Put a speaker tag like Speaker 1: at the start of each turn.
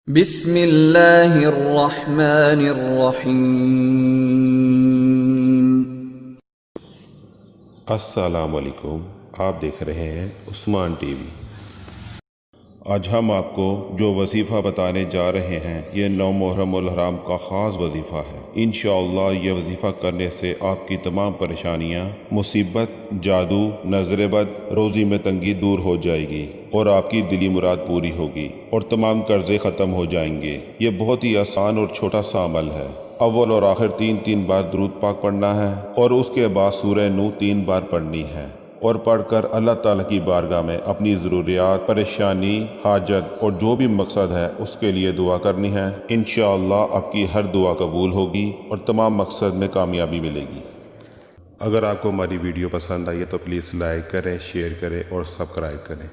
Speaker 1: بسم اللہ الرحمن الرحیم۔
Speaker 2: السلام علیکم، آپ دیکھ رہے ہیں عثمان ٹی وی۔ آج ہم آپ کو جو وظیفہ بتانے جا رہے ہیں یہ 9 محرم الحرام کا خاص وظیفہ ہے۔ انشاءاللہ یہ وظیفہ کرنے سے آپ کی تمام پریشانیاں، مصیبت، جادو، نظر بد، روزی میں تنگی دور ہو جائے گی اور آپ کی دلی مراد پوری ہوگی اور تمام قرضے ختم ہو جائیں گے۔ یہ بہت ہی آسان اور چھوٹا سا عمل ہے۔ اول اور آخر 3 بار درود پاک پڑھنا ہے اور اس کے بعد سورہ نوح 3 بار پڑھنی ہے اور پڑھ کر اللہ تعالیٰ کی بارگاہ میں اپنی ضروریات، پریشانی، حاجت اور جو بھی مقصد ہے اس کے لیے دعا کرنی ہے۔ انشاءاللہ آپ کی ہر دعا قبول ہوگی اور تمام مقصد میں کامیابی ملے گی۔ اگر آپ کو ہماری ویڈیو پسند آئی ہے تو پلیز لائک کریں، شیئر کریں اور سبسکرائب کریں۔